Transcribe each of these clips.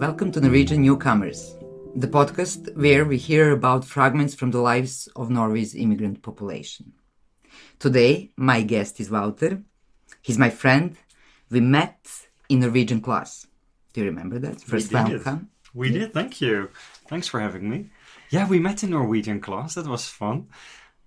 Welcome to Norwegian Newcomers, the podcast where we hear about fragments from the lives of Norway's immigrant population. Today, my guest is Wouter. He's my friend. We met in Norwegian class. Do you remember that? First welcome. We did, thank you. Thanks for having me. Yeah, we met in Norwegian class. That was fun.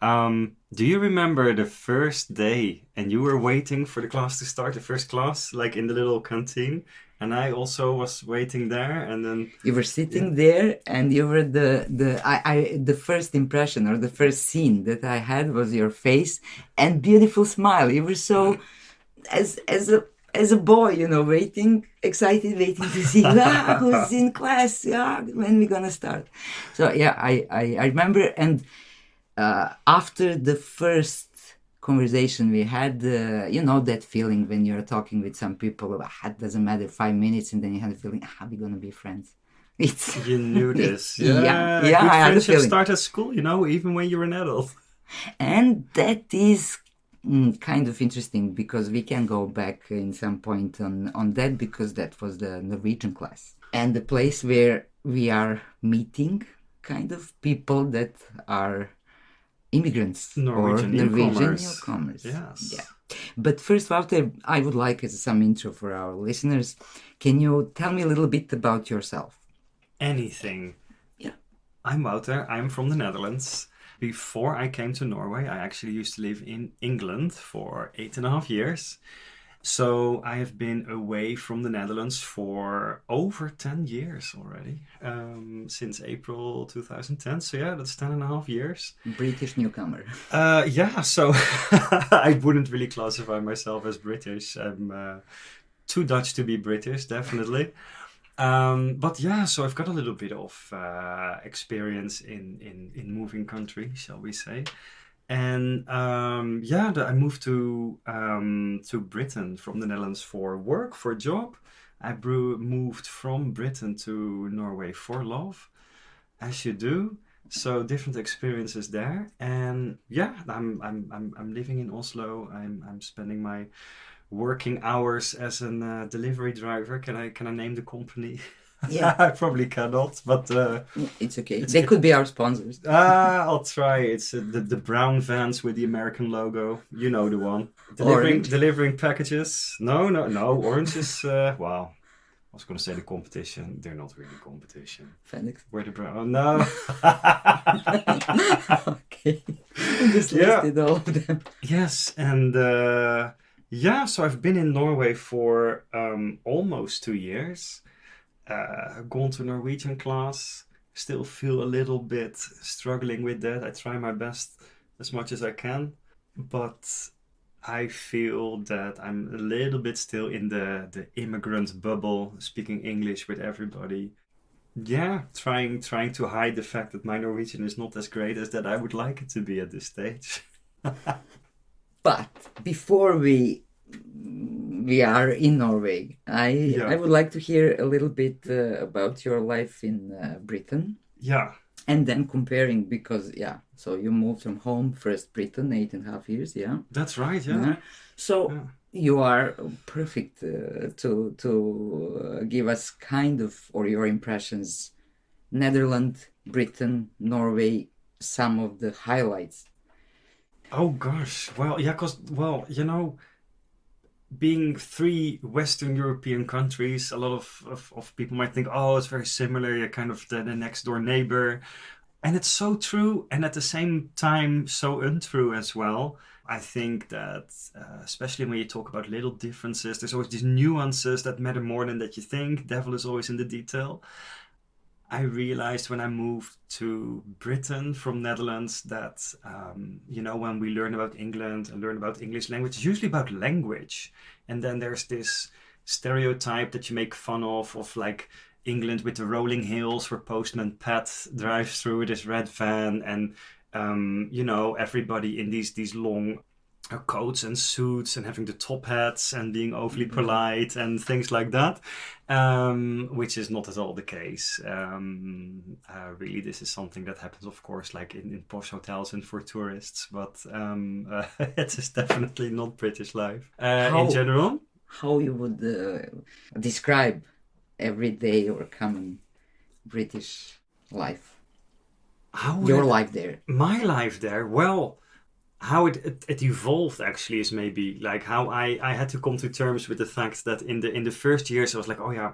Do you remember the first day and you were waiting for the class to start, the first class, like in the little canteen? And I also was waiting there, and then you were sitting there, and you were the first impression or the first scene that I had was your face and beautiful smile. You were so as a boy, excited, waiting to see who's in class, when we're gonna start. So yeah, I remember, and after the first conversation we had, that feeling when you're talking with some people, it doesn't matter, 5 minutes, and then you have the feeling, we're gonna be friends. You knew this. Yeah. Good I had the friendships feeling. start at school, even when you're an adult. And that is kind of interesting, because we can go back in some point on that, because that was the Norwegian class and the place where we are meeting kind of people that are immigrants Norwegian or Norwegian newcomers. newcomers. Yes. Yeah. But first, Wouter, I would like, as some intro for our listeners, can you tell me a little bit about yourself? Anything. Yeah. I'm Wouter. I'm from the Netherlands. Before I came to Norway, I actually used to live in England for 8.5 years. So I have been away from the Netherlands for over 10 years already, since April 2010. So yeah, that's 10.5 years. British newcomer. So I wouldn't really classify myself as British. I'm too Dutch to be British, definitely. But yeah, so I've got a little bit of experience in moving country, shall we say. And I moved to Britain from the Netherlands for work, for a job. I moved from Britain to Norway for love, as you do. So different experiences there. And yeah, I'm living in Oslo. I'm spending my working hours as a delivery driver. Can I name the company? Yeah. I probably cannot, but It's okay. They could be our sponsors. I'll try. It's the brown vans with the American logo. You know the one. Delivering packages. No. Orange is wow. I was going to say the competition. They're not really competition. Felix. We're the brown. Oh, no. Okay. I just listed all of them. Yes, and so I've been in Norway for almost 2 years. Gone to Norwegian class. Still feel a little bit struggling with that. I try my best as much as I can, but I feel that I'm a little bit still in the immigrant bubble, speaking English with everybody. Yeah, trying to hide the fact that my Norwegian is not as great as that I would like it to be at this stage. But before we are in Norway, I would like to hear a little bit about your life in Britain. Yeah. And then comparing, because, so you moved from home, first Britain, 8.5 years, yeah? That's right, yeah. So you are perfect to give us kind of, or your impressions, Netherlands, Britain, Norway, some of the highlights. Oh gosh, well, yeah, being 3 Western European countries, a lot of people might think, oh, it's very similar, you're kind of the next door neighbor. And it's so true, and at the same time, so untrue as well. I think that, especially when you talk about little differences, there's always these nuances that matter more than that you think. Devil is always in the detail. I realized when I moved to Britain from Netherlands that, when we learn about England and learn about English language, it's usually about language. And then there's this stereotype that you make fun of like England with the rolling hills where Postman Pat drives through with his red van and, everybody in these long coats and suits and having the top hats and being overly polite and things like that, which is not at all the case. Really, this is something that happens, of course, like in posh hotels and for tourists, but it is definitely not British life in general. How you would describe everyday or common British life? How Your did life there. my life there? Well, how it evolved actually is maybe like how I had to come to terms with the fact that in the first years I was like, oh yeah,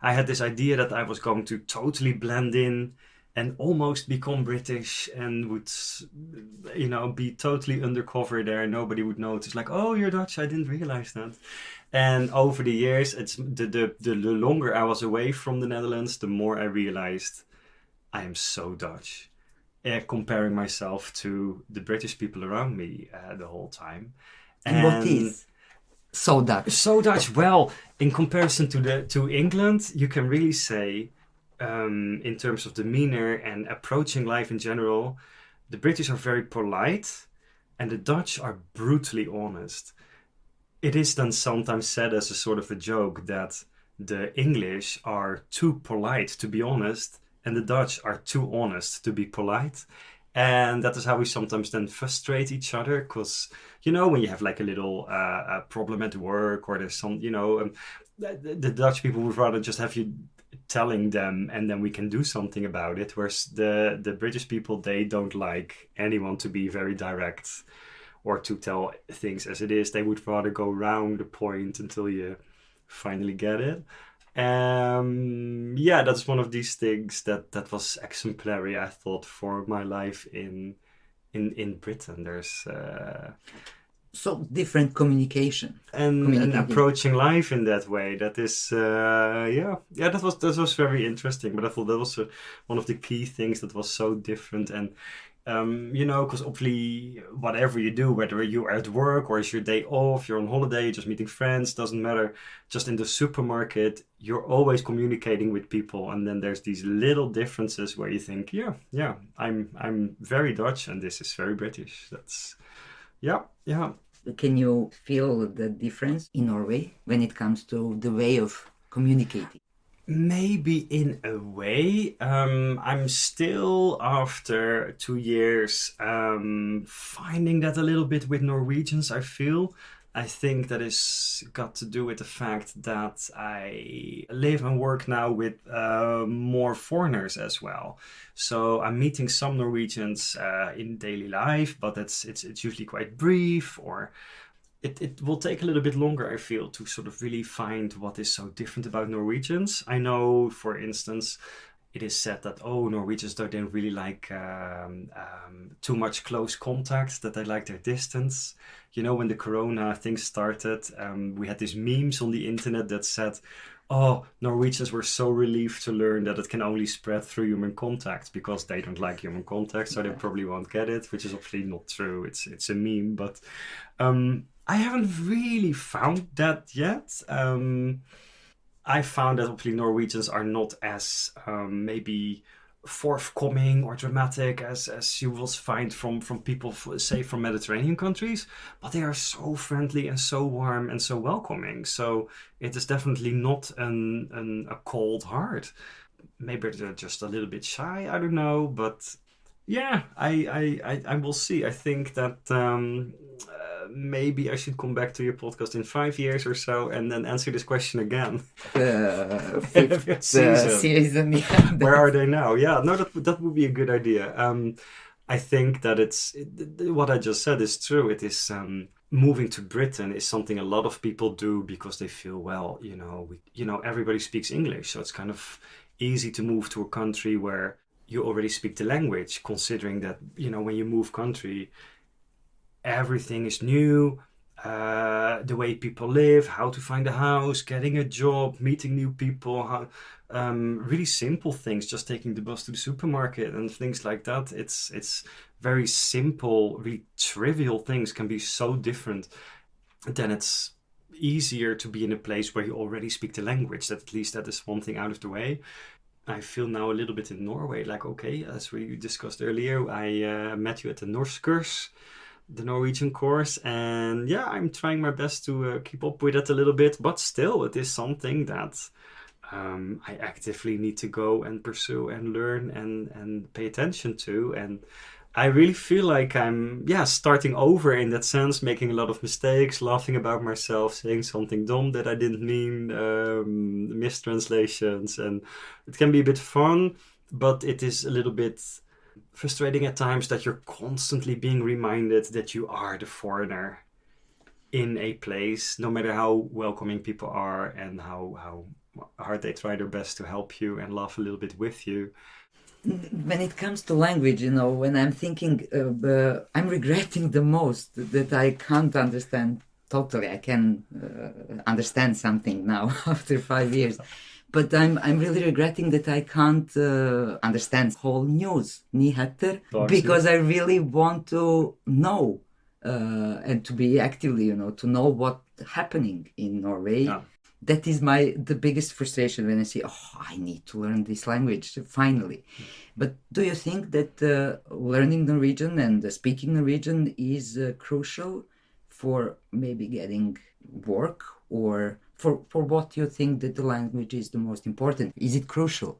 I had this idea that I was going to totally blend in and almost become British and would, be totally undercover there. Nobody would notice. Like, oh, you're Dutch. I didn't realize that. And over the years, it's the longer I was away from the Netherlands, the more I realized I am so Dutch. Comparing myself to the British people around me the whole time. And what And is so Dutch? so Dutch, well, in comparison to England, you can really say, in terms of demeanor and approaching life in general, the British are very polite, and the Dutch are brutally honest. It is then sometimes said as a sort of a joke that the English are too polite to be honest, and the Dutch are too honest to be polite. And that is how we sometimes then frustrate each other because, when you have like a little problem at work or there's some, the Dutch people would rather just have you telling them and then we can do something about it. Whereas the British people, they don't like anyone to be very direct or to tell things as it is. They would rather go round the point until you finally get it. Yeah, that's one of these things that was exemplary, I thought, for my life in Britain. There's So different communication. and Communicating. approaching life in that way. That is, yeah. That was very interesting. But I thought that was one of the key things that was so different. And because obviously, whatever you do, whether you're at work or it's your day off, you're on holiday, just meeting friends, doesn't matter. Just in the supermarket, you're always communicating with people, and then there's these little differences where you think, yeah, I'm very Dutch, and this is very British. That's, yeah. Can you feel the difference in Norway when it comes to the way of communicating? Maybe in a way. I'm still, after 2 years, finding that a little bit with Norwegians, I feel. I think that is got to do with the fact that I live and work now with more foreigners as well. So I'm meeting some Norwegians in daily life, but it's usually quite brief, or it will take a little bit longer, I feel, to sort of really find what is so different about Norwegians. I know, for instance, it is said that, oh, Norwegians don't really like too much close contact, that they like their distance. When the corona thing started, we had these memes on the internet that said, oh, Norwegians were so relieved to learn that it can only spread through human contact because they don't like human contact, so they probably won't get it, which is obviously not true. It's a meme, but I haven't really found that yet. I found that obviously Norwegians are not as maybe forthcoming or dramatic as you will find from people, say, from Mediterranean countries, but they are so friendly and so warm and so welcoming. So it is definitely not a cold heart. Maybe they're just a little bit shy. I don't know, but yeah, I will see. I think that maybe I should come back to your podcast in 5 years or so and then answer this question again. Fifth season, yeah. Where are they now? Yeah, no, that would be a good idea. I think that what I just said is true. It is moving to Britain is something a lot of people do because they feel, well, everybody speaks English, so it's kind of easy to move to a country where you already speak the language, considering that, when you move country, everything is new. The way people live, how to find a house, getting a job, meeting new people, really simple things, just taking the bus to the supermarket and things like that. It's very simple, really trivial things can be so different. Then it's easier to be in a place where you already speak the language. That at least that is one thing out of the way. I feel now a little bit in Norway, like, okay, as we discussed earlier, I met you at the Norskurs, the Norwegian course, and yeah, I'm trying my best to keep up with it a little bit, but still, it is something that I actively need to go and pursue and learn and pay attention to. And I really feel like I'm, yeah, starting over in that sense, making a lot of mistakes, laughing about myself, saying something dumb that I didn't mean, mistranslations, and it can be a bit fun, but it is a little bit frustrating at times that you're constantly being reminded that you are the foreigner in a place, no matter how welcoming people are and how hard they try their best to help you and laugh a little bit with you. When it comes to language, when I'm thinking, I'm regretting the most that I can't understand totally. I can understand something now after 5 years, but I'm really regretting that I can't understand whole news, nyheter, because I really want to know and to be actively, to know what's happening in Norway. Yeah. That is the biggest frustration when I say, oh, I need to learn this language finally. But do you think that learning Norwegian and speaking Norwegian is crucial for maybe getting work, or for what you think that the language is the most important? Is it crucial?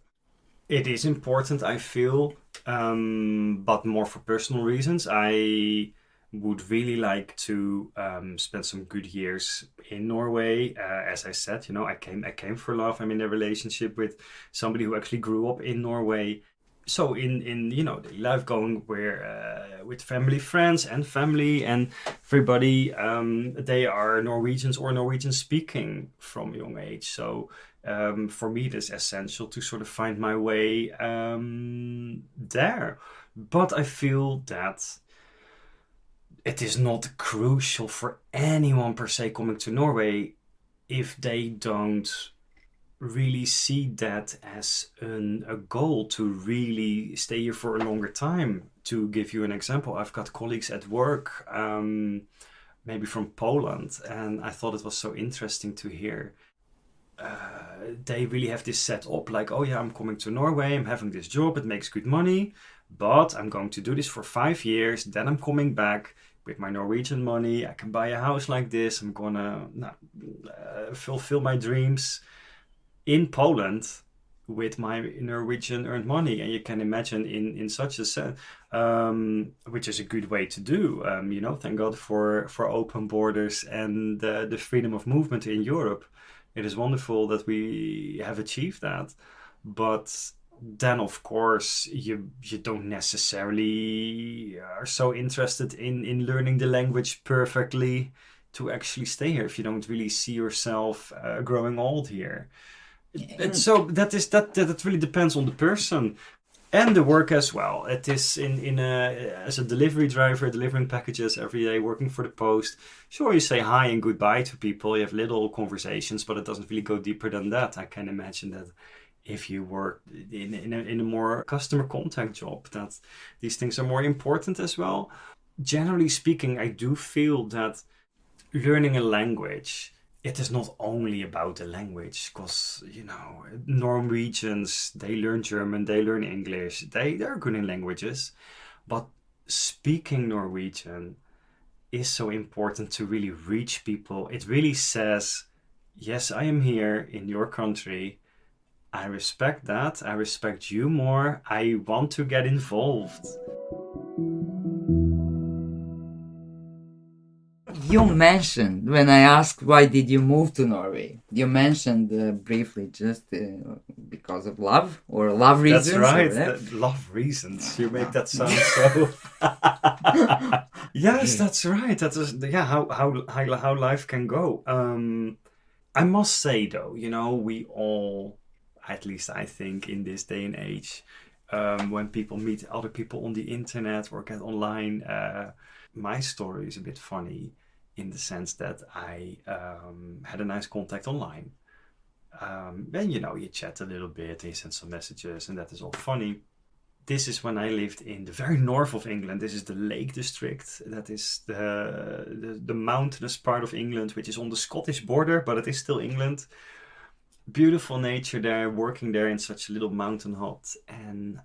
It is important, I feel, but more for personal reasons. I would really like to spend some good years in Norway. As I said, I came for love. I'm in a relationship with somebody who actually grew up in Norway. So in daily life, going where with family, friends, and family, and everybody, they are Norwegians or Norwegian speaking from a young age. So for me, it is essential to sort of find my way there. But I feel that it is not crucial for anyone per se coming to Norway if they don't really see that as a goal to really stay here for a longer time. To give you an example, I've got colleagues at work, maybe from Poland, and I thought it was so interesting to hear. They really have this set up like, oh yeah, I'm coming to Norway, I'm having this job, it makes good money, but I'm going to do this for 5 years, then I'm coming back with my Norwegian money, I can buy a house like this, I'm gonna fulfill my dreams in Poland with my Norwegian earned money. And you can imagine in such a set, which is a good way to do. Thank God for open borders and the freedom of movement in Europe. It is wonderful that we have achieved that. But then, of course, you don't necessarily are so interested in learning the language perfectly to actually stay here if you don't really see yourself growing old here. So that really depends on the person and the work as well. It is as a delivery driver, delivering packages every day, working for the post. Sure, you say hi and goodbye to people, you have little conversations, but it doesn't really go deeper than that. I can imagine that if you work in a more customer contact job, that these things are more important as well. Generally speaking, I do feel that learning a language, it is not only about the language, because Norwegians, they learn German, they learn English, they're good in languages, but speaking Norwegian is so important to really reach people. It really says, yes, I am here in your country, I respect that, I respect you more, I want to get involved. You mentioned, when I asked why did you move to Norway, you mentioned briefly just because of love or love reasons. That's right, love reasons. You make that sound so. Yes, that's right. That is how life can go. I must say though, we all, at least I think in this day and age, when people meet other people on the internet or get online, my story is a bit funny in the sense that I had a nice contact online. And you chat a little bit, you send some messages, and that is all funny. This is when I lived in the very north of England. This is the Lake District. That is the mountainous part of England, which is on the Scottish border, but it is still England. Beautiful nature there, working there in such a little mountain hut. And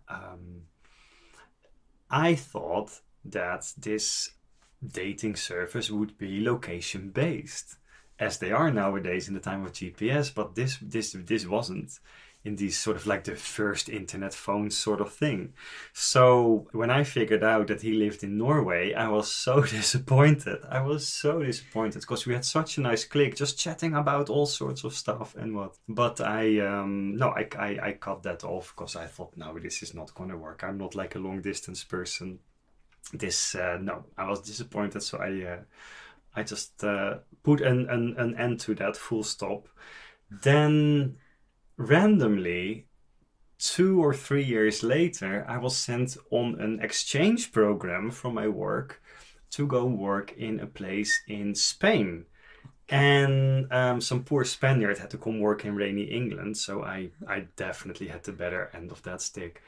I thought that this dating service would be location based, as they are nowadays in the time of GPS, but this wasn't. in these sort of like the first internet phone sort of thing. So when I figured out that he lived in Norway, I was so disappointed. I was so disappointed because we had such a nice click, just chatting about all sorts of stuff and what. But I cut that off because I thought, no, this is not going to work. I'm not like a long distance person. No, I was disappointed. So I just put an end to that, full stop. Then randomly, 2 or 3 years later, I was sent on an exchange program from my work to go work in a place in Spain. And some poor Spaniard had to come work in rainy England, so I definitely had the better end of that stick.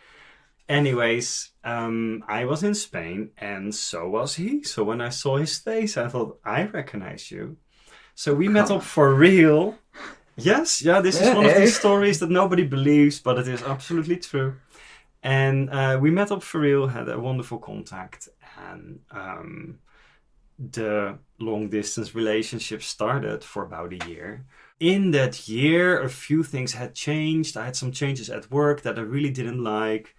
Anyways, I was in Spain, and so was he. So when I saw his face, I thought, I recognize you. So we met up for real. Yes, yeah, this is one of these stories that nobody believes, but it is absolutely true. And we met up for real, had a wonderful contact, and the long distance relationship started for about a year. In that year, a few things had changed. I had some changes at work that I really didn't like.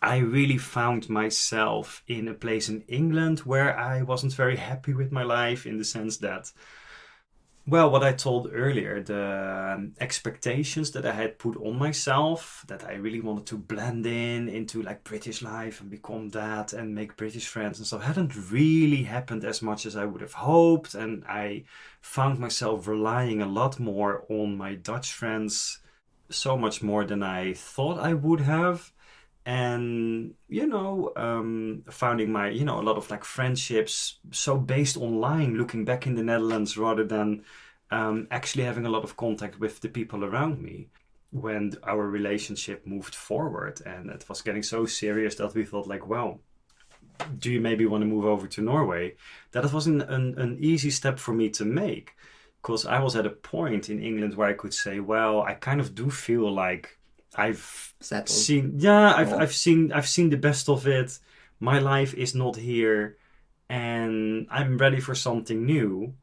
I really found myself in a place in England where I wasn't very happy with my life, in the sense that, well, what I told earlier, the expectations that I had put on myself, that I really wanted to blend into like British life and become that and make British friends and stuff, hadn't really happened as much as I would have hoped. And I found myself relying a lot more on my Dutch friends, so much more than I thought I would have. And, founding my, a lot of like friendships so based online, looking back in the Netherlands, rather than actually having a lot of contact with the people around me, when our relationship moved forward and it was getting so serious that we thought like, well, do you maybe want to move over to Norway? That it wasn't an easy step for me to make, because I was at a point in England where I could say, well, I kind of do feel like I've Settled. I've seen the best of it. My life is not here, and I'm ready for something new.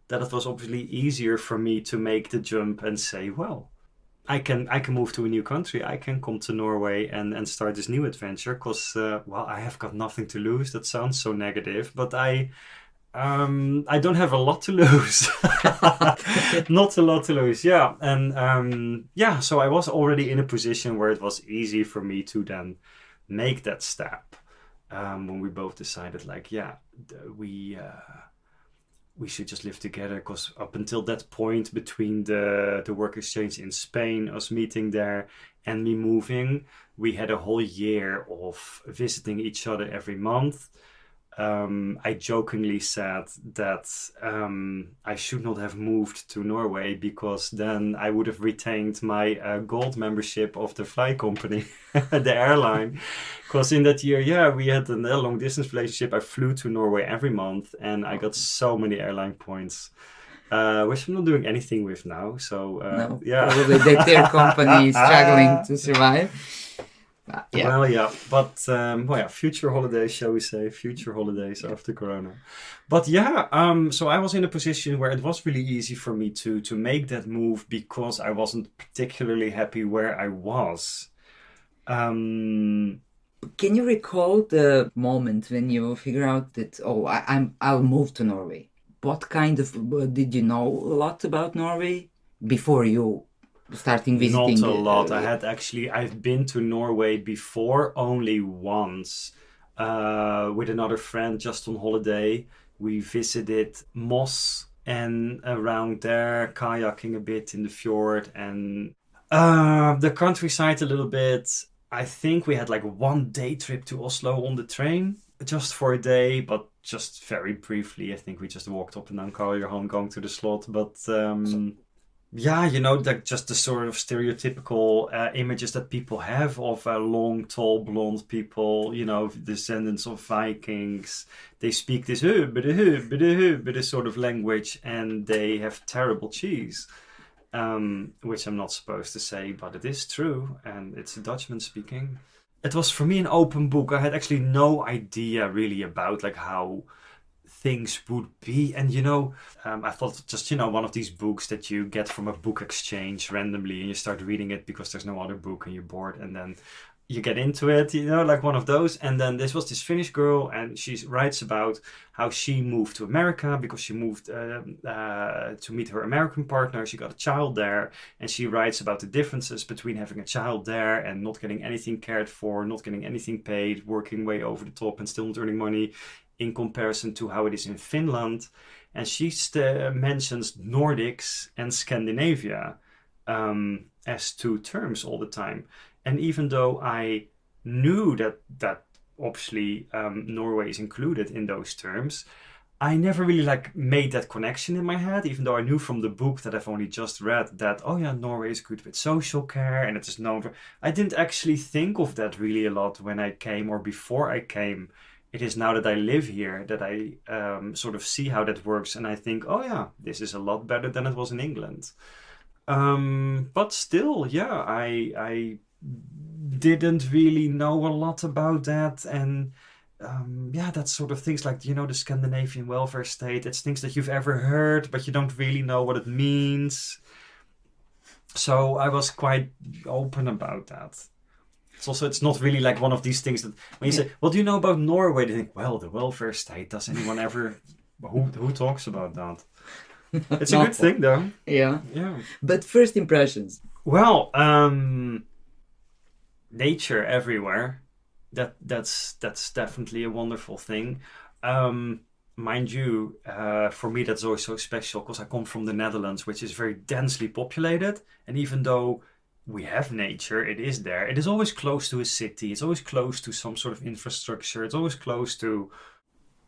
That it was obviously easier for me to make the jump and say, well, I can move to a new country. I can come to Norway and start this new adventure, because I have got nothing to lose. That sounds so negative, but I don't have a lot to lose. Not a lot to lose, yeah. And so I was already in a position where it was easy for me to then make that step. When we both decided, like, we should just live together, because up until that point, between the work exchange in Spain, us meeting there, and me moving, we had a whole year of visiting each other every month. I jokingly said that I should not have moved to Norway, because then I would have retained my gold membership of the flight company, the airline. Because in that year, we had a long distance relationship. I flew to Norway every month, and I got so many airline points, which I'm not doing anything with now. So No, probably their company is struggling to survive. Future holidays, shall we say, future holidays after Corona. But so I was in a position where it was really easy for me to make that move, because I wasn't particularly happy where I was. Can you recall the moment when you figure out that, I'll move to Norway? What kind of, did you know a lot about Norway before you starting visiting? Not a lot. I've been to Norway before, only once, with another friend, just on holiday. We visited Moss and around there, kayaking a bit in the fjord, and the countryside a little bit. I think we had like one day trip to Oslo on the train, just for a day, but just very briefly. I think we just walked up and down Karl Johan going to the slot, but just the sort of stereotypical images that people have of long, tall, blonde people, descendants of Vikings. They speak this sort of language, and they have terrible cheese, which I'm not supposed to say, but it is true, and it's a Dutchman speaking. It was for me an open book. I had actually no idea really about like how things would be. And I thought just one of these books that you get from a book exchange randomly, and you start reading it because there's no other book and you're bored, and then you get into it, like one of those. And then this was this Finnish girl, and she writes about how she moved to America because she moved to meet her American partner. She got a child there, and she writes about the differences between having a child there and not getting anything cared for, not getting anything paid, working way over the top and still not earning money, in comparison to how it is in Finland. And she mentions Nordics and Scandinavia as two terms all the time. And even though I knew that obviously Norway is included in those terms, I never really made that connection in my head, even though I knew from the book that I've only just read that, oh yeah, Norway is good with social care and it is known for... I didn't actually think of that really a lot when I came or before I came. It is now that I live here that I sort of see how that works, and I think, oh yeah, this is a lot better than it was in England. But still, yeah, I didn't really know a lot about that. And that sort of things like, the Scandinavian welfare state. It's things that you've ever heard, but you don't really know what it means. So I was quite open about that. It's not really like one of these things that when you say, well, do you know about Norway? They think, well, the welfare state. Does anyone ever... Who talks about that? It's a good thing, though. Yeah. Yeah. But first impressions. Well, nature everywhere. That's definitely a wonderful thing. Mind you, for me that's always so special because I come from the Netherlands, which is very densely populated, and even though we have nature, it is there. It is always close to a city. It's always close to some sort of infrastructure. It's always close to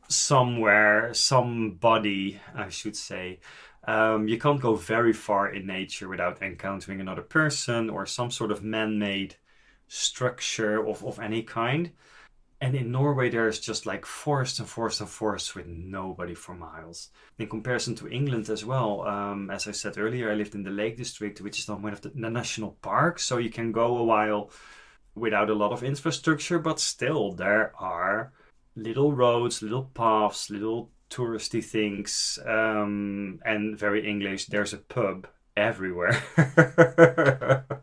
somewhere, somebody, I should say. You can't go very far in nature without encountering another person or some sort of man-made structure of any kind. And in Norway, there's just like forest and forest and forest with nobody for miles. In comparison to England as well, as I said earlier, I lived in the Lake District, which is one of the national parks. So you can go a while without a lot of infrastructure, but still there are little roads, little paths, little touristy things, and very English, there's a pub everywhere.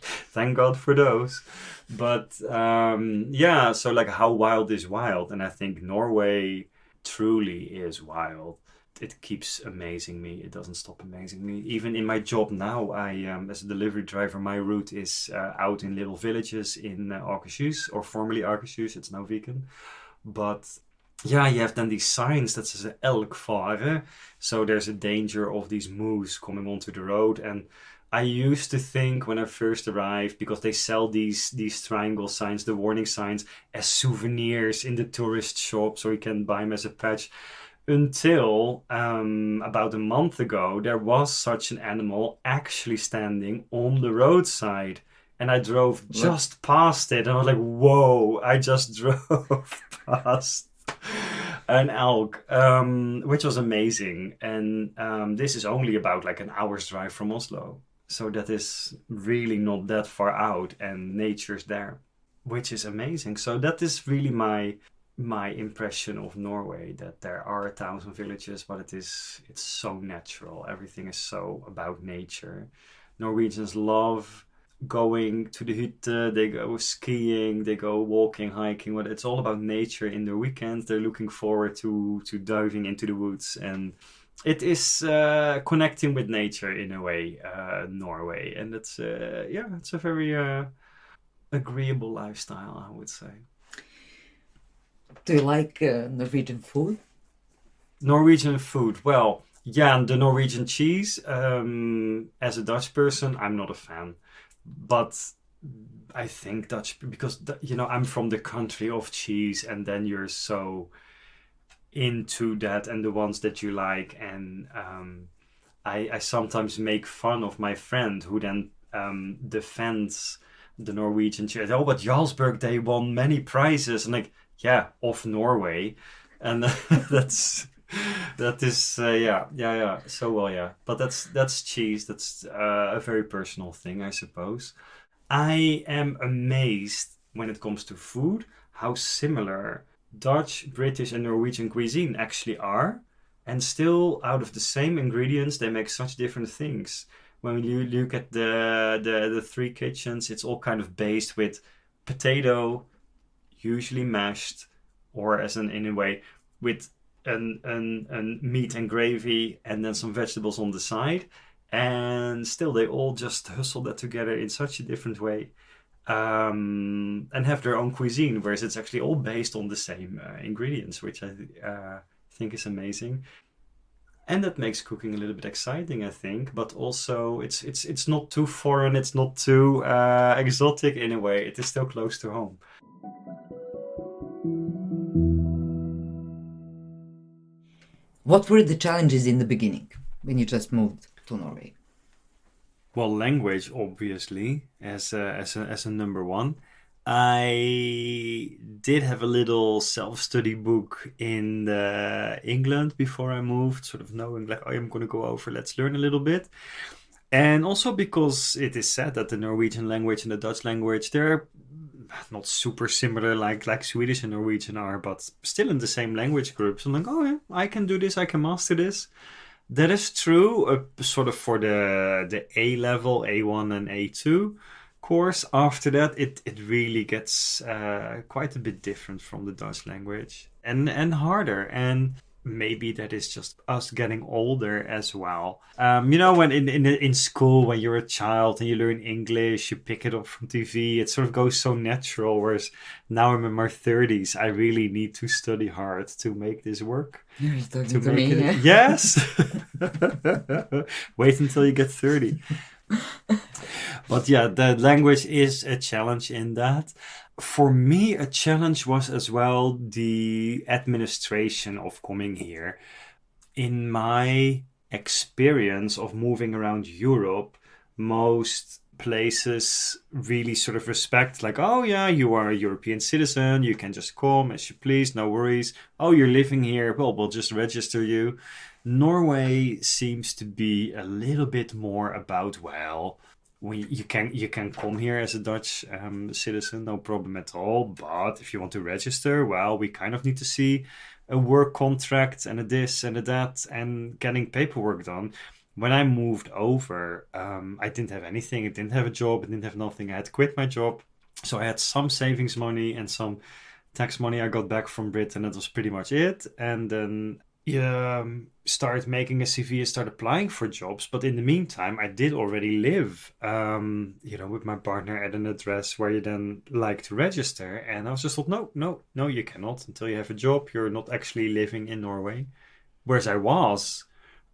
Thank God for those. But so like how wild is wild, and I think Norway truly is wild. It keeps amazing me. It doesn't stop amazing me. Even in my job now, I as a delivery driver, my route is out in little villages in Akershus, or formerly Akershus. It's now vegan. But yeah, you have then these signs that says elk fare. So there's a danger of these moose coming onto the road. And I used to think when I first arrived, because they sell these triangle signs, the warning signs, as souvenirs in the tourist shop, so you can buy them as a patch. Until about a month ago, there was such an animal actually standing on the roadside. And I drove just past it. And I was like, whoa, I just drove past an elk, which was amazing. And this is only about like an hour's drive from Oslo. So that is really not that far out, and nature's there, which is amazing. So that is really my impression of Norway, that there are towns and villages, but it's so natural. Everything is so about nature. Norwegians love going to the hytte, they go skiing, they go walking, hiking. But it's all about nature in their weekends. They're looking forward to diving into the woods, and it is connecting with nature in a way, Norway. And it's a very agreeable lifestyle, I would say. Do you like Norwegian food? Norwegian food, well, yeah, the Norwegian cheese. As a Dutch person, I'm not a fan. But I think Dutch, because I'm from the country of cheese, and then you're so into that and the ones that you like. And I sometimes make fun of my friend who then defends the Norwegian cheese. Oh, but Jarlsberg, they won many prizes. And like, yeah, of Norway. And that is so well, yeah, but that's cheese. That's a very personal thing, I suppose. I am amazed when it comes to food how similar Dutch, British and Norwegian cuisine actually are. And still, out of the same ingredients, they make such different things. When you look at the three kitchens, it's all kind of based with potato, usually mashed, or as an in a way with an meat and gravy, and then some vegetables on the side. And still, they all just hustle that together in such a different way, and have their own cuisine, whereas it's actually all based on the same ingredients, which I think is amazing. And that makes cooking a little bit exciting, I think. But also, it's not too foreign. It's not too exotic in a way. It is still close to home. What were the challenges in the beginning when you just moved to Norway? Well, language, obviously, as a number one. I did have a little self-study book in England before I moved, sort of knowing like, oh, I'm going to go over, let's learn a little bit. And also because it is said that the Norwegian language and the Dutch language, they're not super similar like Swedish and Norwegian are, but still in the same language group. So I'm like, oh yeah, I can do this, I can master this. That is true, sort of for the A level, A1 and A2 course. After that, it really gets quite a bit different from the Dutch language and harder. And maybe that is just us getting older as well. When in school, when you're a child and you learn English, you pick it up from TV, it sort of goes so natural. Whereas now I'm in my 30s, I really need to study hard to make this work. You're talking to me, yeah? Yes. Wait until you get 30. But yeah, the language is a challenge in that. For me, a challenge was as well the administration of coming here. In my experience of moving around Europe, most places really sort of respect, like, oh yeah, you are a European citizen, you can just come as you please, no worries. Oh, you're living here, well, we'll just register you. Norway seems to be a little bit more about, well, you can come here as a Dutch citizen, no problem at all. But if you want to register, well, we kind of need to see a work contract and a this and a that and getting paperwork done. When I moved over, I didn't have anything. I didn't have a job. I didn't have nothing. I had to quit my job. So I had some savings money and some tax money I got back from Britain. That was pretty much it. And then start making a CV and start applying for jobs. But in the meantime, I did already live, with my partner at an address where you then like to register. And I was just thought, no, you cannot until you have a job. You're not actually living in Norway. Whereas I was,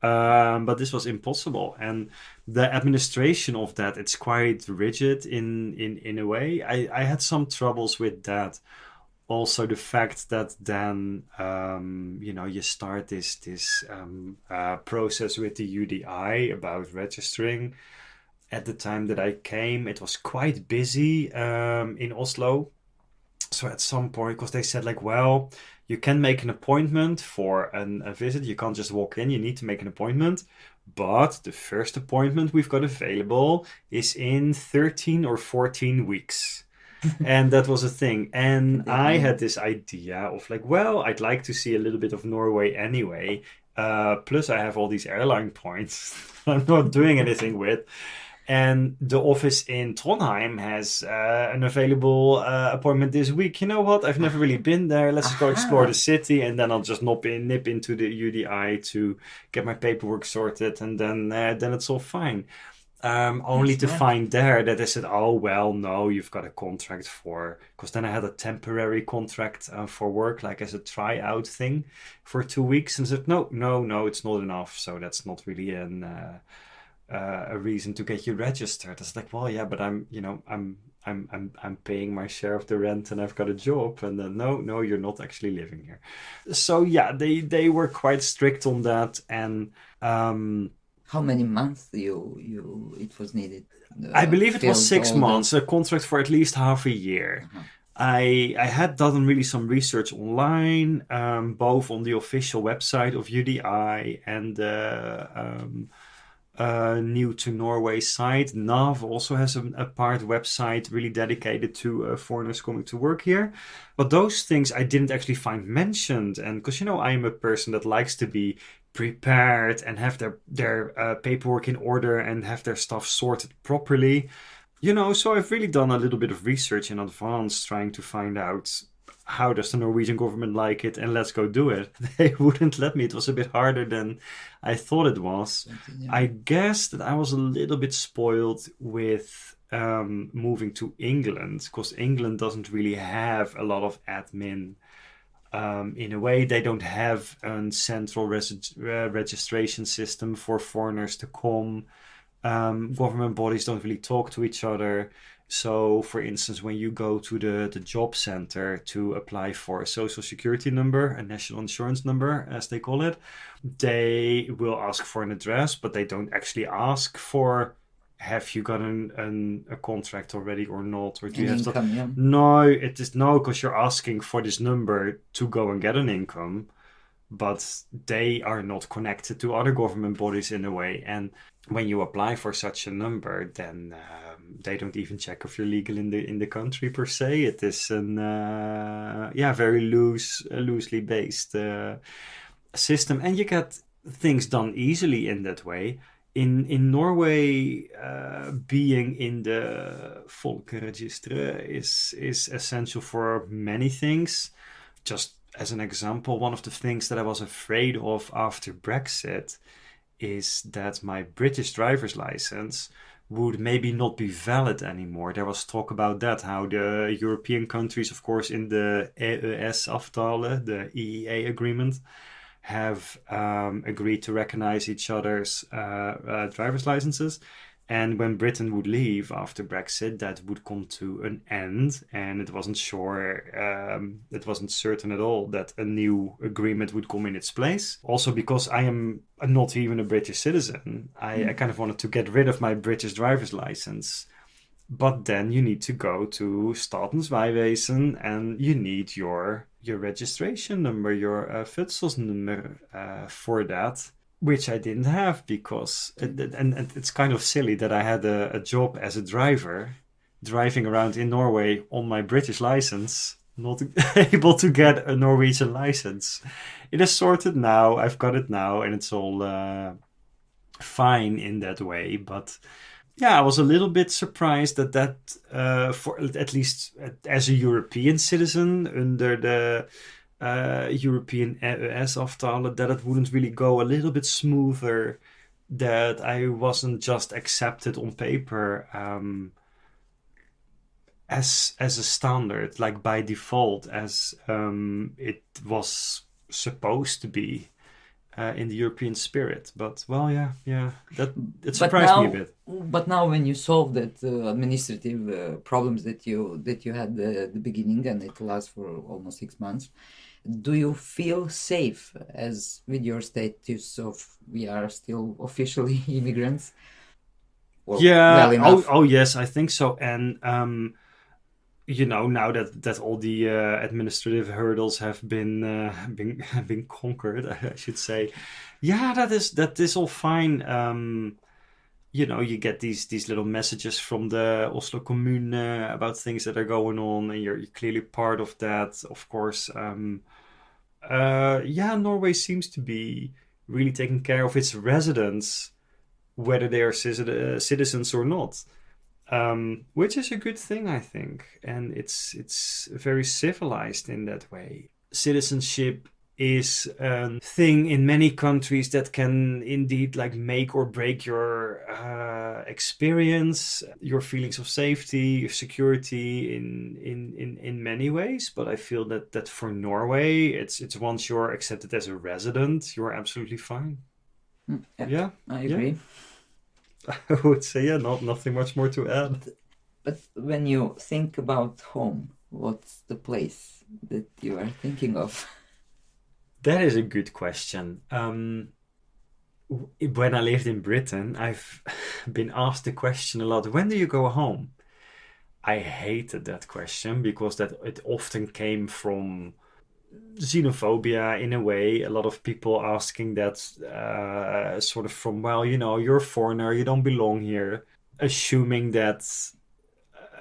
but this was impossible. And the administration of that, it's quite rigid in a way. I had some troubles with that. Also, the fact that then, you start this process with the UDI about registering. At the time that I came, it was quite busy in Oslo. So at some point, because they said like, well, you can make an appointment for a visit. You can't just walk in. You need to make an appointment. But the first appointment we've got available is in 13 or 14 weeks. And that was a thing. And I had this idea of like, well, I'd like to see a little bit of Norway anyway. Plus I have all these airline points I'm not doing anything with. And the office in Trondheim has an available appointment this week. You know what? I've never really been there. Let's just go explore the city. And then I'll just nip into the UDI to get my paperwork sorted. And then it's all fine. Only to find there that they said, oh, well, no, you've got a contract because then I had a temporary contract for work, like as a tryout thing for 2 weeks. And said, no, it's not enough. So that's not really a reason to get you registered. It's like, well, yeah, but I'm paying my share of the rent and I've got a job. And then, no, you're not actually living here. So yeah, they were quite strict on that. And, how many months it was needed? I believe it was 6 months, a contract for at least half a year. Uh-huh. I had done really some research online, both on the official website of UDI and New to Norway site. NAV also has a part website really dedicated to foreigners coming to work here. But those things I didn't actually find mentioned. And because, I am a person that likes to be prepared and have their paperwork in order and have their stuff sorted properly. So I've really done a little bit of research in advance trying to find out how does the Norwegian government like it, and let's go do it. They wouldn't let me. It was a bit harder than I thought it was. Yeah. I guess that I was a little bit spoiled with moving to England, because England doesn't really have a lot of admin. In a way, they don't have a central registration system for foreigners to come. Government bodies don't really talk to each other. So, for instance, when you go to the job center to apply for a social security number, a national insurance number, as they call it, they will ask for an address, but they don't actually ask for, have you got a contract already or not? Or do you have income, yeah. No, it is no, because you're asking for this number to go and get an income, but they are not connected to other government bodies in a way. And when you apply for such a number, then they don't even check if you're legal in the country per se. It is an very loosely based system, and you get things done easily in that way. In Norway, being in the Folkeregister is essential for many things. Just as an example, one of the things that I was afraid of after Brexit is that my British driver's license would maybe not be valid anymore. There was talk about that, how the European countries, of course, in the EØS-aftale, the EEA agreement, have agreed to recognize each other's driver's licenses. And when Britain would leave after Brexit, that would come to an end. And it wasn't certain at all that a new agreement would come in its place. Also, because I am not even a British citizen, I kind of wanted to get rid of my British driver's license. But then you need to go to Statens vegvesen and you need your registration number, your fødselsnummer for that, which I didn't have because, and it's kind of silly that I had a job as a driver, driving around in Norway on my British license, not able to get a Norwegian license. It is sorted now, I've got it now, and it's all fine in that way, but yeah, I was a little bit surprised that for at least as a European citizen under the European EØS-aftale, that it wouldn't really go a little bit smoother, that I wasn't just accepted on paper as a standard, like by default, as it was supposed to be. In the European spirit, but well, that it surprised me a bit. But now, when you solve that administrative problems that you had at the beginning, and it lasts for almost 6 months, do you feel safe as with your status of we are still officially immigrants? Or well yes, I think so, and now that all the administrative hurdles have been conquered, I should say, that is all fine. You get these little messages from the Oslo Commune about things that are going on, and you're clearly part of that. Of course, Norway seems to be really taking care of its residents, whether they are citizens or not. Which is a good thing, I think, and it's very civilized in that way. Citizenship is a thing in many countries that can indeed like make or break your experience, your feelings of safety, your security in many ways. But I feel that for Norway, it's once you're accepted as a resident, you're absolutely fine. Yeah, I agree. I would say, nothing much more to add. But when you think about home, what's the place that you are thinking of? That is a good question. When I lived in Britain, I've been asked the question a lot, when do you go home? I hated that question because that it often came from xenophobia in a way. A lot of people asking that sort of from, well, you're a foreigner, you don't belong here, assuming that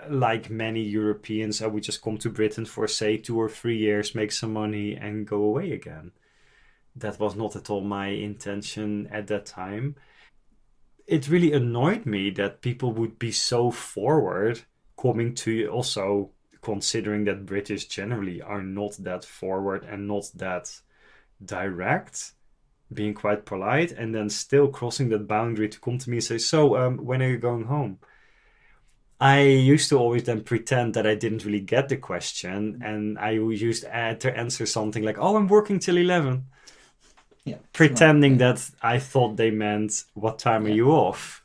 like many Europeans, I would just come to Britain for say 2 or 3 years, make some money and go away again. That was not at all my intention at that time. It really annoyed me that people would be so forward coming to, also considering that British generally are not that forward and not that direct, being quite polite, and then still crossing that boundary to come to me and say, "So, when are you going home?" I used to always then pretend that I didn't really get the question, and I used to answer something like, "Oh, I'm working till 11." Yeah, Pretending yeah. that I thought they meant, "What time are Yeah. you off?"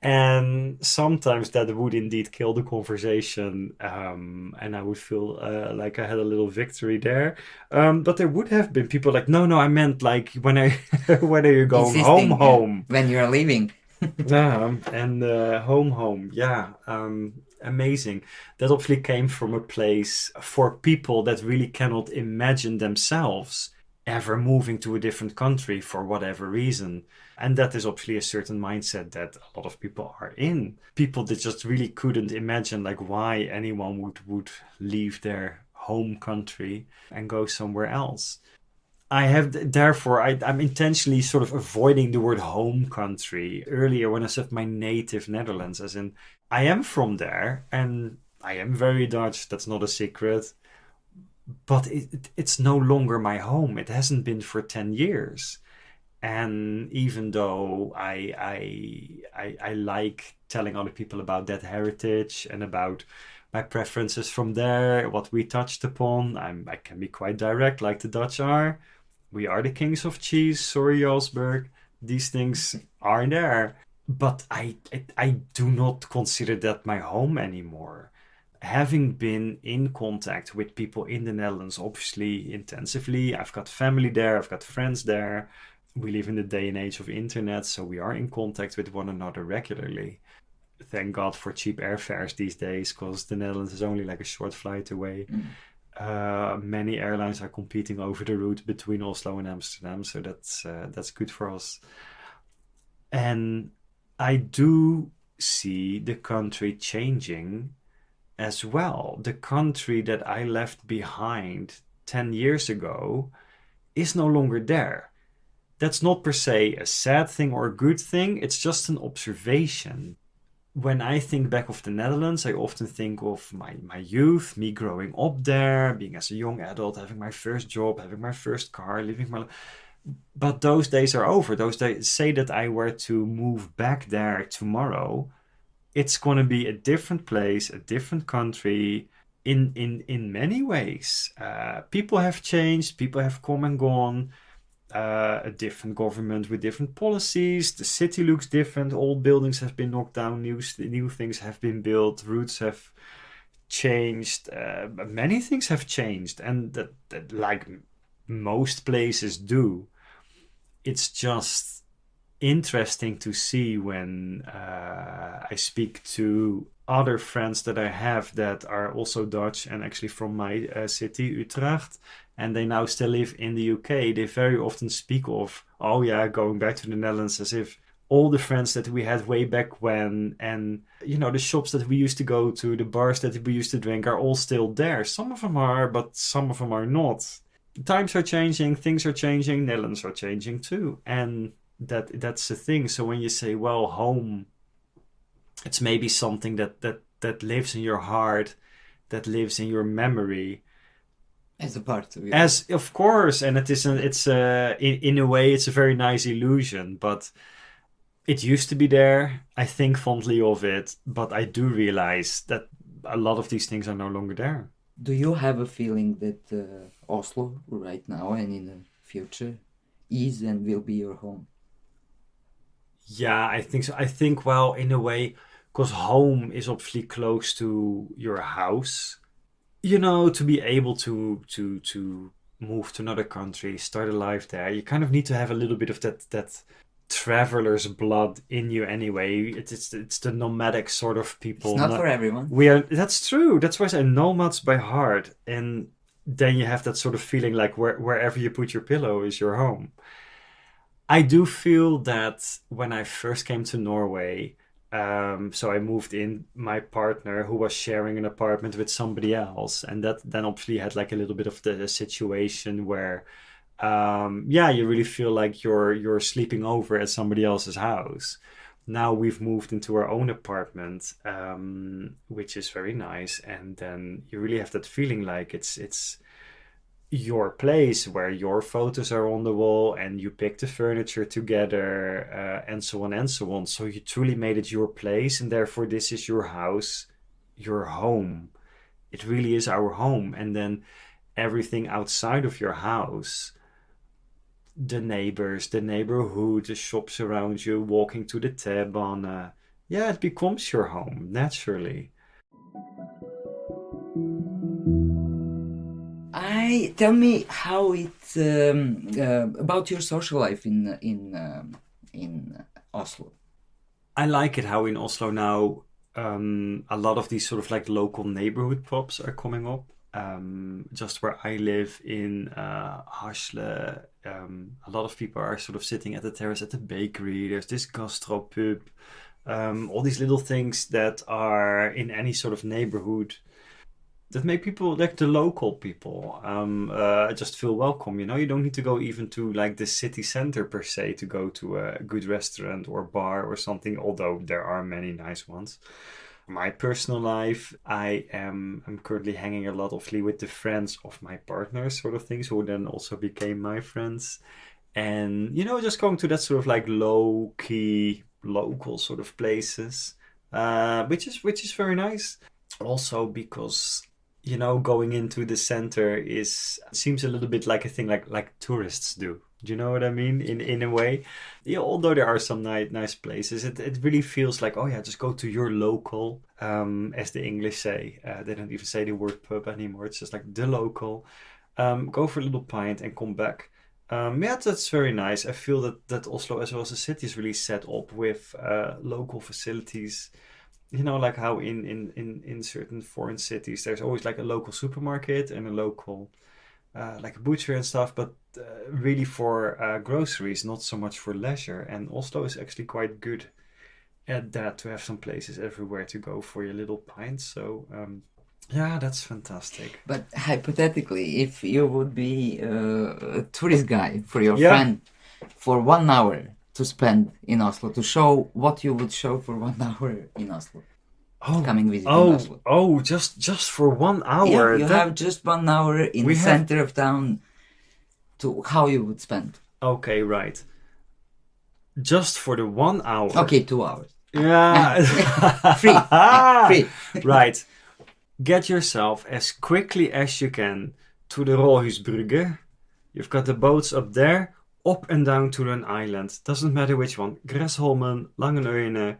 And sometimes that would indeed kill the conversation, and I would feel like I had a little victory there. But there would have been people like, "No, no, I meant like when I when are you going home, Insisting, yeah, home?" when you're leaving. And home, home, yeah. Amazing. That obviously came from a place for people that really cannot imagine themselves ever moving to a different country for whatever reason. And that is obviously a certain mindset that a lot of people are in. People that just really couldn't imagine like why anyone would leave their home country and go somewhere else. I have therefore I'm intentionally sort of avoiding the word home country earlier when I said my native Netherlands, as in I am from there and I am very Dutch. That's not a secret, but it's no longer my home. It hasn't been for 10 years. And even though I like telling other people about that heritage and about my preferences from there, what we touched upon, I can be quite direct, like the Dutch are. We are the kings of cheese. Sorry, Jarlsberg. These things are there, but I do not consider that my home anymore. Having been in contact with people in the Netherlands, obviously intensively, I've got family there, I've got friends there. We live in the day and age of internet, so we are in contact with one another regularly. Thank God for cheap airfares these days, because the Netherlands is only like a short flight away. Mm. Many airlines are competing over the route between Oslo and Amsterdam, so that's good for us. And I do see the country changing as well. The country that I left behind 10 years ago is no longer there. That's not per se a sad thing or a good thing, it's just an observation. When I think back of the Netherlands, I often think of my youth, me growing up there, being as a young adult, having my first job, having my first car, living my life. But those days are over. Those days, say that I were to move back there tomorrow, it's going to be a different place, a different country in many ways. People have changed, people have come and gone. A different government with different policies. The city looks different. Old buildings have been knocked down. New things have been built. Routes have changed. Many things have changed, and that like most places do. It's just interesting to see when I speak to other friends that I have that are also Dutch and actually from my city, Utrecht, and they now still live in the UK. They very often speak of, oh yeah, going back to the Netherlands, as if all the friends that we had way back when, and the shops that we used to go to, the bars that we used to drink, are all still there. Some of them are, but some of them are not. Times are changing, things are changing, Netherlands are changing too, and that's the thing. So when you say, well, home, it's maybe something that lives in your heart, that lives in your memory, As a part of you. as of course, and in a way it's a very nice illusion, but it used to be there. I think fondly of it, but I do realize that a lot of these things are no longer there. Do you have a feeling that Oslo, right now and in the future, is and will be your home? Yeah, I think so. I think, well, in a way, because home is obviously close to your house. To be able to move to another country, start a life there, you kind of need to have a little bit of that traveler's blood in you anyway. It's the nomadic sort of It's people. not for everyone. That's true. That's why I say nomads by heart. And then you have that sort of feeling like wherever you put your pillow is your home. I do feel that when I first came to Norway, so I moved in my partner who was sharing an apartment with somebody else, and that then obviously had like a little bit of the situation where yeah, you really feel like you're sleeping over at somebody else's house. Now we've moved into our own apartment, which is very nice, and then you really have that feeling like it's your place where your photos are on the wall and you pick the furniture together, and so on and so on. So you truly made it your place, and therefore this is your house, your home. It really is our home. And then everything outside of your house, the neighbors, the neighborhood, the shops around you, walking to the T-bane, yeah, it becomes your home naturally. I tell me how it about your social life in Oslo. I like it how in Oslo now, a lot of these sort of like local neighborhood pubs are coming up. Just where I live in Hasle, a lot of people are sort of sitting at the terrace at the bakery. There's this gastropub, all these little things that are in any sort of neighborhood that make people, like the local people, just feel welcome. You know, you don't need to go even to like the city center per se to go to a good restaurant or bar or something, although there are many nice ones. My personal life, I'm currently hanging a lot with the friends of my partner, sort of things, who then also became my friends. And, you know, just going to that sort of like low key, local sort of places, which is very nice. Also because, you know, going into the center seems a little bit like a thing like tourists do. Do you know what I mean? In a way, yeah. Although there are some nice places, it really feels like, oh yeah, just go to your local, as the English say. They don't even say the word pub anymore. It's just like the local. Go for a little pint and come back. Yeah, that's very nice. I feel that Oslo, as well as the city, is really set up with local facilities. You know, like how in certain foreign cities, there's always like a local supermarket and a local, like a butcher and stuff, but really for groceries, not so much for leisure. And Oslo is actually quite good at that, to have some places everywhere to go for your little pints. So, yeah, that's fantastic. But hypothetically, if you would be a tourist guide for your Yeah. friend for 1 hour to spend in Oslo, to show what you would show for 1 hour in Oslo, coming visit in Oslo. Just for 1 hour. Yeah, you have just 1 hour in We the have- center of town to how you would spend. Okay, right. Just for the 1 hour. Okay, 2 hours. Yeah. Free. Free. Right. Get yourself as quickly as you can to the Råhusbrygge. You've got the boats up there, up and down to an island. Doesn't matter which one. Gressholmen, Langenøyene,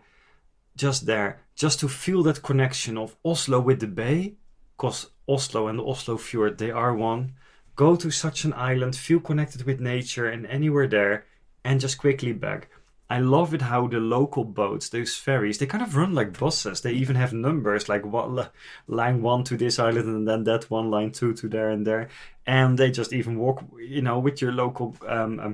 just there. Just to feel that connection of Oslo with the bay. Because Oslo and the Oslo Fjord, they are one. Go to such an island, feel connected with nature and anywhere there, and just quickly back. I love it how the local boats, those ferries, they kind of run like buses. They even have numbers, like line 1 to this island and then that one, line 2 to there and there. And they just even walk, you know, with your local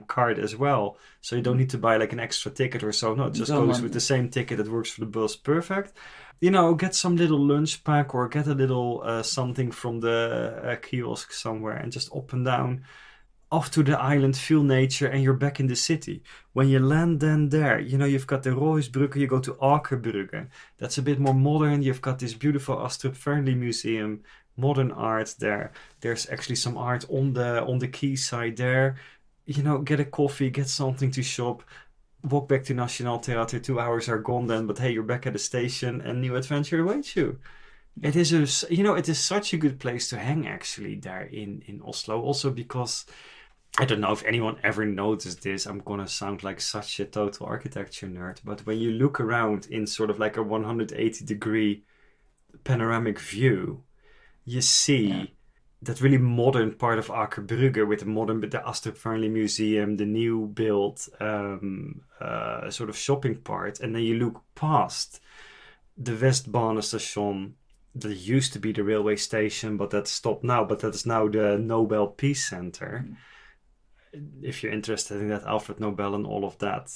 card as well. So you don't need to buy like an extra ticket or so. No, it just goes with the same ticket that works for the bus. Perfect. You know, get some little lunch pack or get a little something from the kiosk somewhere and just up and down. Off to the island, feel nature, and you're back in the city. When you land then there, you know, you've got the Råhusbrugge, you go to Akerbrugge. That's a bit more modern. You've got this beautiful Astrup Fearnley Museum, modern art there. There's actually some art on the quayside there. You know, get a coffee, get something to shop, walk back to National Theatre. 2 hours are gone then, but hey, you're back at the station and new adventure awaits you. It is it is such a good place to hang actually there in Oslo. Also because I don't know if anyone ever noticed this. I'm gonna sound like such a total architecture nerd, but when you look around in sort of like a 180-degree panoramic view, you see that really modern part of Akerbrugge with the Astrup Fearnley Museum, the new built sort of shopping part, and then you look past the Vestbane station. That used to be the railway station, but that's stopped now. But that's now the Nobel Peace Center. If you're interested in that, Alfred Nobel and all of that,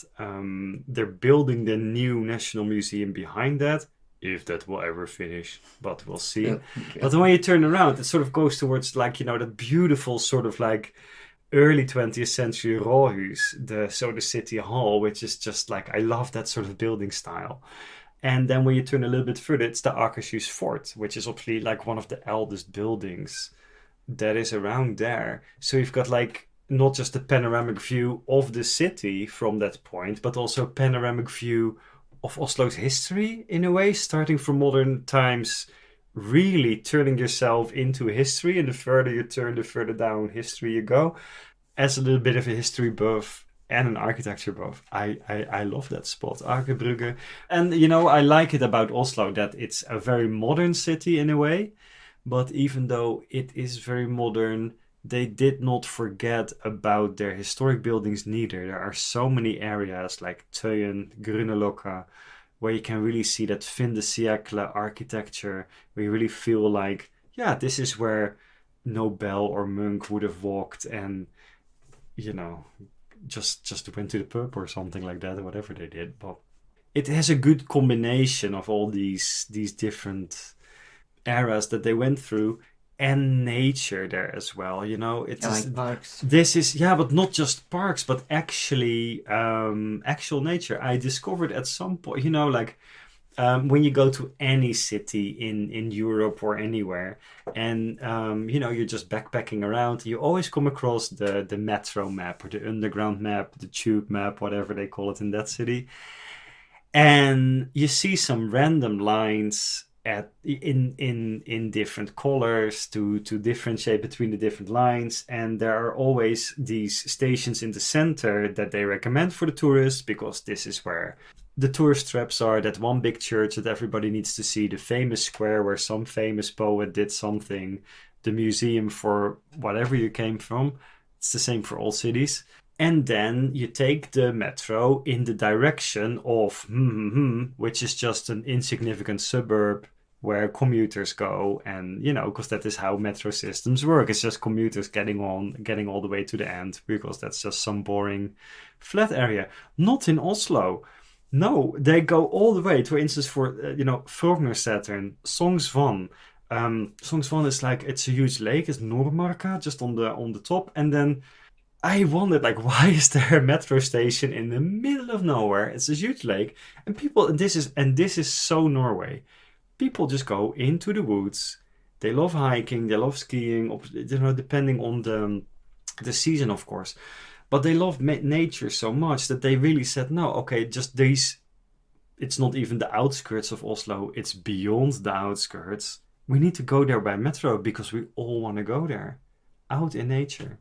they're building the new National Museum behind that. If that will ever finish, but we'll see. But when you turn around, it sort of goes towards like, you know, that beautiful sort of like early 20th century Rådhus, the city hall, which is just like, I love that sort of building style. And then when you turn a little bit further, it's the Akershus Fort, which is obviously like one of the eldest buildings that is around there. So you've got like not just a panoramic view of the city from that point, but also a panoramic view of Oslo's history in a way, starting from modern times, really turning yourself into history. And the further you turn, the further down history you go. As a little bit of a history buff and an architecture buff, I love that spot, Akerbrugge. And, you know, I like it about Oslo that it's a very modern city in a way. But even though it is very modern, they did not forget about their historic buildings neither. There are so many areas like Tøyen, Grünerløkka, where you can really see that fin de siècle architecture, where you really feel like, yeah, this is where Nobel or Munch would have walked and, you know, just went to the pub or something like that, or whatever they did. But it has a good combination of all these different eras that they went through, and nature there as well. You know, it's like parks. This is, yeah, but not just parks, but actually actual nature. I discovered at some point, you know, like when you go to any city in Europe or anywhere, and you know, you're just backpacking around, you always come across the metro map or the underground map, the tube map, whatever they call it in that city, and you see some random lines in different colors to differentiate between the different lines, and there are always these stations in the center that they recommend for the tourists, because this is where the tourist traps are, that one big church that everybody needs to see, the famous square where some famous poet did something, the museum for whatever you came from. It's the same for all cities. And then you take the metro in the direction of which is just an insignificant suburb where commuters go, and you know, because that is how metro systems work. It's just commuters getting all the way to the end, because that's just some boring flat area. Not in Oslo. No, they go all the way. For instance, for you know, Frogner Sognsvann. Sognsvann is like, it's a huge lake. It's Nordmarka, just on the top, and then I wondered, like, why is there a metro station in the middle of nowhere? It's a huge lake, and this is so Norway. People just go into the woods. They love hiking. They love skiing. You know, depending on the season, of course. But they love nature so much that they really said, no, okay, just these. It's not even the outskirts of Oslo. It's beyond the outskirts. We need to go there by metro because we all want to go there, out in nature.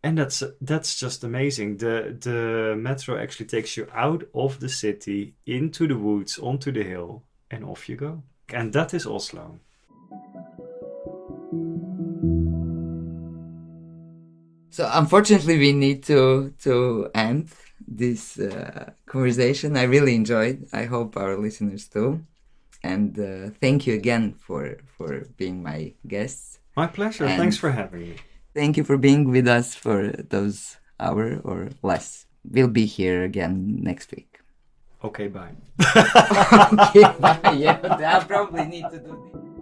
And that's just amazing. The metro actually takes you out of the city, into the woods, onto the hill, and off you go. And that is Oslo. So unfortunately, we need to end this conversation. I really enjoyed. I hope our listeners too. And thank you again for being my guests. My pleasure. And thanks for having me. Thank you for being with us for those hour or less. We'll be here again next week. Okay, bye. Okay, bye. Yeah, I probably need to do this.